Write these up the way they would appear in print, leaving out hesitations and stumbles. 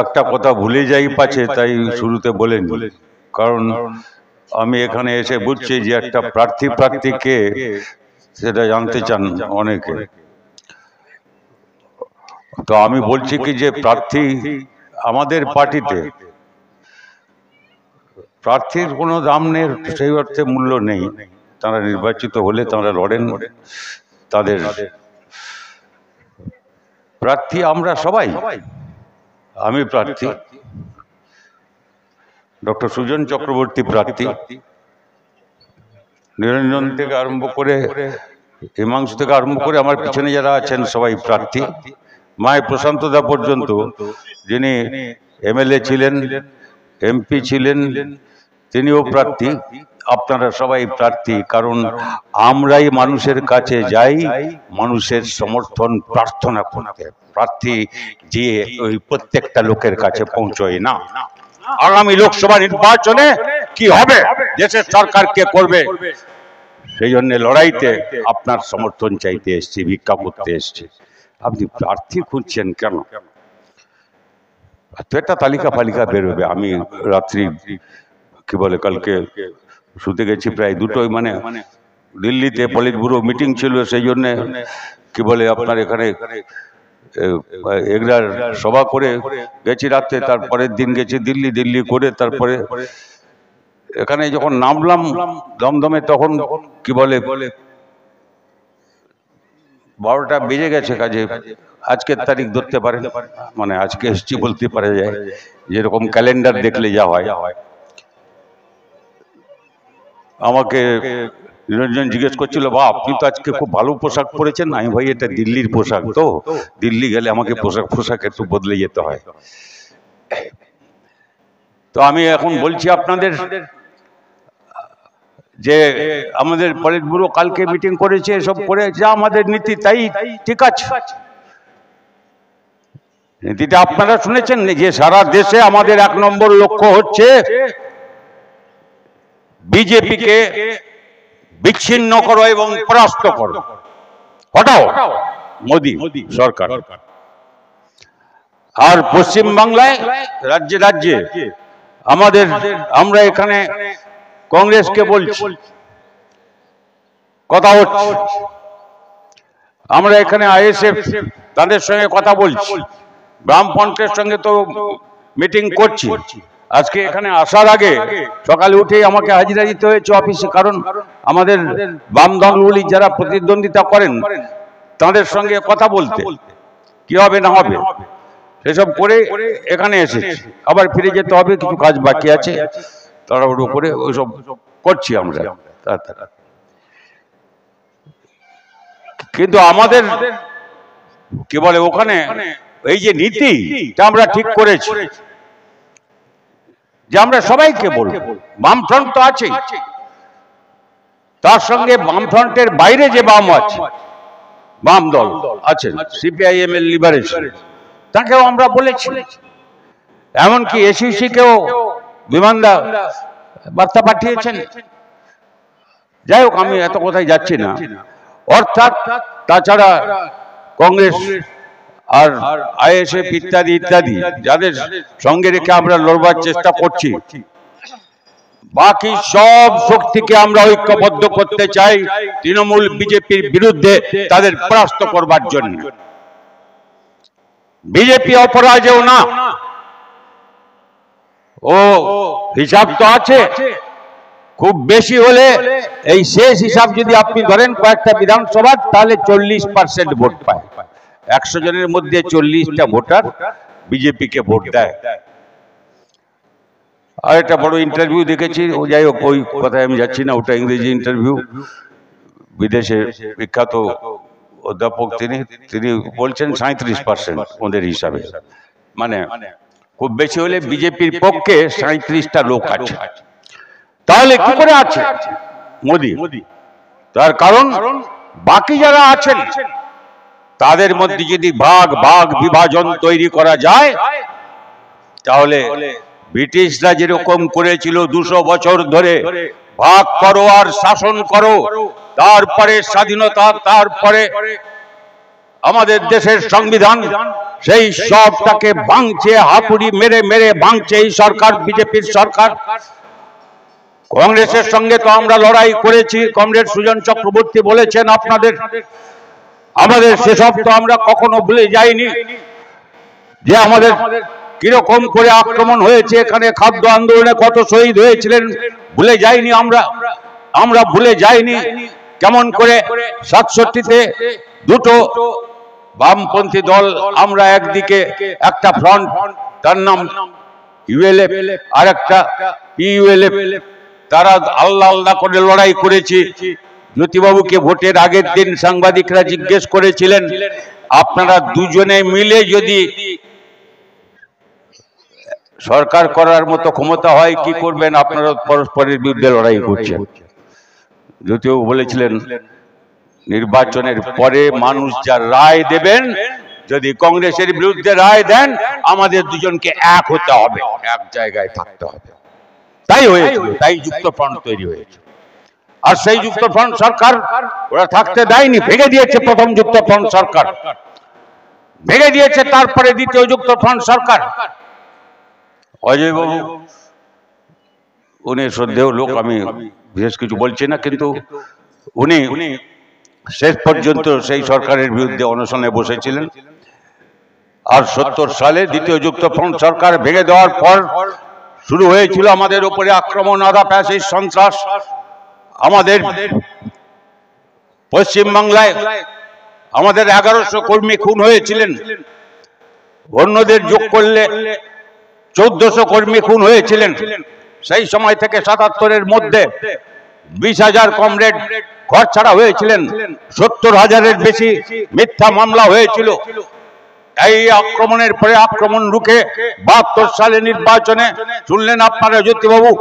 একটা কথা ভুলে যাই পাছে, তাই শুরুতে বলেনি। কারণ আমি এখানে এসে বুঝছি যে একটা প্রার্থী কে সেটা জানতে চান অনেকে। তো আমি বলছি কি যে প্রার্থী আমাদের পার্টিতে প্রার্থীর কোনো দাম নেই, সেই অর্থে মূল্য নেই। তারা নির্বাচিত হলে তারা লড়েন, তাদের প্রার্থী আমরা সবাই। আমি প্রার্থী, ডক্টর সুজন চক্রবর্তী প্রার্থী, নিরঞ্জন থেকে আরম্ভ করে হিমাংশু থেকে আরম্ভ করে আমার পিছনে যারা আছেন সবাই প্রার্থী। মায় প্রশান্ত দা পর্যন্ত, যিনি এমএলএ ছিলেন, এমপি ছিলেন, তিনিও প্রার্থী। আপনারা সবাই প্রার্থী, কারণ আমরাই মানুষের কাছে যাই মানুষের সমর্থন প্রার্থনা করতে। প্রার্থী যে ওই প্রত্যেকটা লোকের কাছে পৌঁছয় না। আগামী লোকসভা নির্বাচনে কি হবে, দেশের সরকার কে করবে, সেই জন্য লড়াইতে আপনার সমর্থন চাইতে এসছি, ভিক্ষা করতে এসছি। আপনি প্রার্থী খুঁজছেন কেন? তো একটা তালিকা ফালিকা বেরোবে। আমি রাত্রি কি বলে কালকে শুতে গেছি প্রায় 2টোয়, মানে দিল্লিতে পলিট ব্যুরো মিটিং ছিল, সেই জন্য কি বলে আপনার এখানে এগরার সভা করে গেছি রাত্রে। তারপরের দিন গেছি দিল্লি করে তারপরে এখানে যখন নামলাম দমদমে, তখন কি বলে 12টা বেজে গেছে। কাজে আজকের তারিখ ধরতে পারেন, মানে আজকে এসছি বলতে পারা যায়, যেরকম ক্যালেন্ডার দেখলে যা হয়। আমাকে নিরঞ্জন জিজ্ঞেস করছিল, বা আপনি তো আজকে খুব ভালো পোশাক পরেছেন। আমি ভাই এটা দিল্লির পোশাক, তো দিল্লি গেলে আমাকে পোশাক একটু বদলে যেতে হয়। তো আমি এখন বলছি আপনাদের যে আমাদের পলিট ব্যুরো কালকে মিটিং করেছে, এসব করে যা আমাদের নীতি তাই ঠিক আছে। নীতিটা আপনারা শুনেছেন যে সারা দেশে আমাদের 1 নম্বর লক্ষ্য হচ্ছে বিজেপিকে বিচ্ছিন্ন করো এবং পরাস্ত করো, হটাও মোদি সরকার। আর পশ্চিম বাংলায় রাজ্যে আমরা এখানে কংগ্রেসকে বলছি, কথা হচ্ছে। আমরা এখানে আইএসএফ তাদের সঙ্গে কথা বলছি, বামফ্রন্টের সঙ্গে তো মিটিং করছি। আজকে এখানে আসার আগে সকালে উঠেই আমাকে হাজিরা দিতে হয়েছে অফিসে, কারণ আমাদের বাম দলগুলি যারা প্রতিদ্বন্দ্বিতা করেন তাদের সঙ্গে কথা বলতে কি হবে না হবে সেসব করে এখানে এসেছি। আবার ফিরে যেতে হবে, কিছু কাজ বাকি আছে, তাড়াহুড়ো করে ওইসব করছি আমরা। কিন্তু আমাদের কি বলে ওখানে এই যে নীতিটা আমরা ঠিক করেছি যে আমরা সবাইকে বলবো, বামফ্রন্ট তো আছে, তার সঙ্গে বামফ্রন্টের বাইরে যে বাম আছে, বাম দল আছেন, সিপিআইএম এর লিবারেশন, তাকেও আমরা বলেছি। এমনকি এসইসি কেও বিমানদা বার্তা পাঠিয়েছেন। যাই হোক, আমি এত কথায় যাচ্ছি না। অর্থাৎ তাছাড়া কংগ্রেস আর আইএসএফ ইত্যাদি ইত্যাদি যাদের সঙ্গে রেখে আমরা লড়বার চেষ্টা করছি, বাকি সব শক্তিকে আমরা ঐক্যবদ্ধ করতে চাই তৃণমূল বিজেপির বিরুদ্ধে তাদের পরাস্ত করবার জন্য। বিজেপি অপরাজেয় না, ও হিসাব তো আছে। খুব বেশি হলে এই শেষ হিসাব যদি আপনি ধরেন কয়েকটা বিধানসভার, তাহলে 40% ভোট পায়। 100 জনের মধ্যে 40টা ভোটার বিজেপিকে ভোট দেয়। আর একটা বড় ইন্টারভিউ দেখেছি, ও যাই হোক ওই কথায় আমি যাচ্ছি না, ওটা ইংরেজি ইন্টারভিউ। বিদেশের বিখ্যাত অধ্যাপক তিনি বলছেন 37% ওদের হিসাবে, মানে খুব বেশি হলে বিজেপির পক্ষে 37টা লোক আছে। তাহলে কি করে আছে মোদি? তার কারণ বাকি যারা আছেন তাদের মধ্যে যদি ভাগ বিভাজন তৈরি করা যায়, তাহলে ব্রিটিশরা যেরকম করেছিল 200 বছর ধরে, ভাগ করো আর শাসন করো, তারপরে স্বাধীনতা, তারপরে আমাদের দেশের সংবিধান, সেই সবটাকে ভাঙছে, হাতুড়ি মেরে মেরে ভাঙছে এই সরকার, বিজেপির সরকার। কংগ্রেসের সঙ্গে তো আমরা লড়াই করেছি, কমরেড সুজন চক্রবর্তী বলেছেন আপনাদের, আমাদের সেসব তো আমরা কখনো ভুলে যাইনি, যে আমাদের কিরকম করে আক্রমণ হয়েছে, এখানে খাদ্য আন্দোলনে কত শহীদ হয়েছিলেন ভুলে যাইনি আমরা ভুলে যাইনি কেমন করে 67-তে দুটো বামপন্থী দল, আমরা একদিকে একটা ফ্রন্ট, তার নাম ইউএলএফ, আর একটা পিইউএলএফ, তারা আল্লাহ আল্লাহ করে লড়াই করেছি। জ্যোতিবাবুকে ভোটের আগের দিন সাংবাদিকরা জিজ্ঞেস করেছিলেন, আপনারা দুজনে মিলে যদি সরকার করার মতো ক্ষমতা হয় কি করবেন, আপনারা পরস্পরের বিরুদ্ধে লড়াই করছেন। জ্যোতিবাবু বলেছিলেন, নির্বাচনের পরে মানুষ যা রায় দেবেন, যদি কংগ্রেসের বিরুদ্ধে রায় দেন, আমাদের দুজনকে এক হতে হবে, এক জায়গায় থাকতে হবে। তাই হয়েছিল, তাই যুক্তফ্রন্ট তৈরি হয়েছে। আর সেই যুক্তফ্রন্ট সরকার ওরা থাকতে দেয়নি, ভেঙে দিয়েছে। প্রথম যুক্তফ্রন্ট সরকার ভেঙে দিয়েছে, তারপরে দ্বিতীয় যুক্তফ্রন্ট সরকার। অজয় বাবু উনি শ্রদ্ধেয় লোক, আমি বিশেষ কিছু বলছি না, কিন্তু উনি শেষ পর্যন্ত সেই সরকারের বিরুদ্ধে অনশনে বসেছিলেন। আর 70 সালে দ্বিতীয় যুক্তফ্রন্ট সরকার ভেঙে দেওয়ার পর শুরু হয়েছিল আমাদের উপরে আক্রমণ, আধা ফ্যাসিস্ট সন্ত্রাস। আমাদের পশ্চিমবাংলায় আমাদের 1100 কর্মী খুন হয়েছিলেন, অন্যদের যোগ করলে 1400 কর্মী খুন হয়েছিলেন। সেই সময় থেকে 77-এর মধ্যে 20,000 কমরেড ঘর ছাড়া হয়েছিলেন, 70,000-এর বেশি মিথ্যা মামলা হয়েছিল। এই আক্রমণের পরে আক্রমণ রুখে 72 সালে নির্বাচনে শুনলেন আপনারা, জ্যোতিবাবু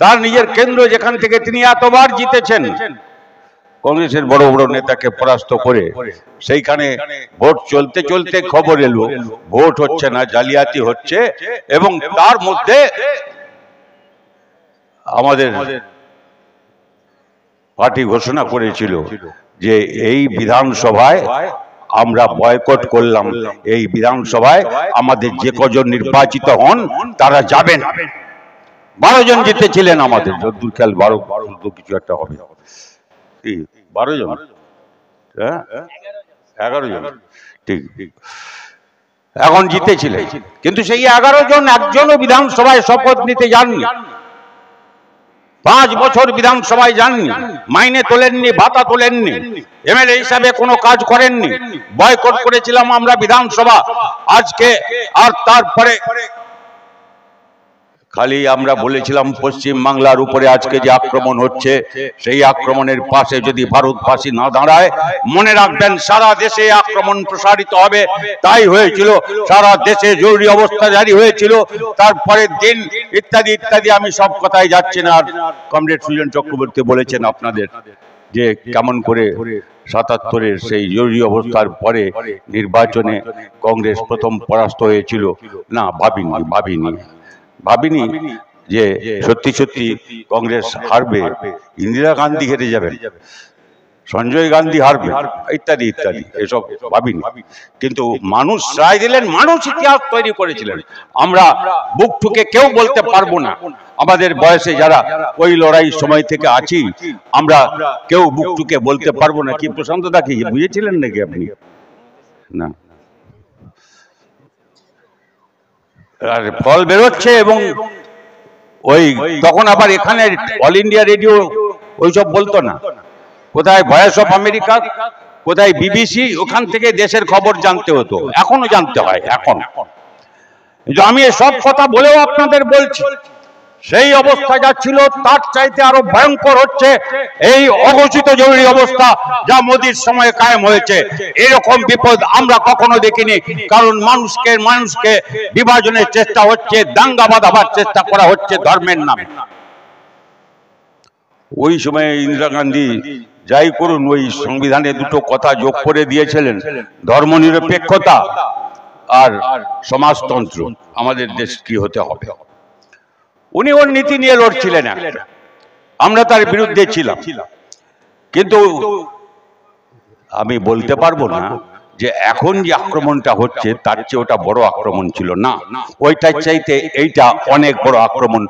তার নিজের কেন্দ্র যেখান থেকে তিনি এতবার জিতেছেন, কংগ্রেসের বড় বড় নেতাকে পরাস্ত করে, সেইখানে ভোট চলতে চলতে খবর এলো ভোট হচ্ছে না, জালিয়াতি হচ্ছে। এবং তার মধ্যে আমাদের পার্টি ঘোষণা করেছিল যে এই বিধানসভায় আমরা বয়কট করলাম, এই বিধানসভায় আমাদের যে কজন নির্বাচিত হন তারা যাবেন। 12 জন জিতেছিলেন আমাদের, যদ্দূর খেয়াল 12 কিছু একটা হবে, 12 জন, হ্যাঁ 11 জন, ঠিক। এখন জিতেছিলেন, কিন্তু সেই 11 জন একজনও বিধানসভায় শপথ নিতে যাননি। 5 বছর বিধানসভায় যাননি, মাইনে তোলেননি, ভাতা তোলেননি, এমএলএ হিসাবে কোনো কাজ করেননি। বয়কট করেছিলাম আমরা বিধানসভা আজকে। আর তারপরে খালি আমরা বলেছিলাম পশ্চিম বাংলার উপরে আজকে যে আক্রমণ হচ্ছে, সেই আক্রমণের পাশে যদি ভারতবাসী না দাঁড়ায়, মনে রাখবেন সারা দেশে আক্রমণ প্রসারিত হবে। তাই হয়েছিল, সারা দেশে জরুরি অবস্থা জারি হয়েছিল। তারপরের দিন ইত্যাদি ইত্যাদি, আমি সব কথায় যাচ্ছি না। আর কমরেড সুজন চক্রবর্তী বলেছেন আপনাদের যে কেমন করে 77-এর সেই জরুরি অবস্থার পরে নির্বাচনে কংগ্রেস প্রথম পরাস্ত হয়েছিল। না, ভাবিনি যে সত্যি সত্যি কংগ্রেস হারবে, ইন্দিরা গান্ধী হেরে যাবেন, সঞ্জয় গান্ধী হারবে, ইত্যাদি ইত্যাদি, এসব ভাবিনি। কিন্তু মানুষ রায় দিলেন, মানুষ ইতিহাস তৈরি করেছিলেন। আমরা বুক ঠুকে কেউ বলতে পারবো না, আমাদের বয়সে যারা ওই লড়াই সময় থেকে আছি, আমরা কেউ বুক ঠুকে বলতে পারবো না। কি প্রশান্ত দা, কি বুঝেছিলেন নাকি আপনি? না, আর ফল বেরোচ্ছে। এবং ওই তখন আবার এখানে অল ইন্ডিয়া রেডিও ওইসব বলতো না, কোথায় ভয়েস অফ আমেরিকা, কোথায় বিবিসি, ওখান থেকে দেশের খবর জানতে হতো, এখনো জানতে হয়। এখন আমি সব কথা বলেও আপনাদের বলছি, সেই অবস্থা যাচ্ছিল, তার চাইতে আরো ভয়ঙ্কর হচ্ছে এই অঘোষিত জরুরি অবস্থা যা মোদির সময়ে কায়েম হয়েছে। এরকম বিপদ আমরা কখনো দেখিনি। কারণ মানুষকে বিভাজনের চেষ্টা হচ্ছে, দাঙ্গা বাঁধাবার চেষ্টা করা হচ্ছে ধর্মের নামে। ওই সময় ইন্দিরা গান্ধী যাই করুন, ওই সংবিধানে দুটো কথা যোগ করে দিয়েছিলেন, ধর্মনিরপেক্ষতা আর সমাজতন্ত্র। আমাদের দেশ কি হতে হবে, উনি ওর নীতি নিয়ে লড়ছিলেন, আমরা তার বিরুদ্ধে ছিলাম। কিন্তু আমি বলতে পারবো না যে এখন যে আক্রমণটা হচ্ছে তার চেয়ে ওটা বড় আক্রমণ ছিল না, ওইটার চাইতে এইটা অনেক বড় আক্রমণ।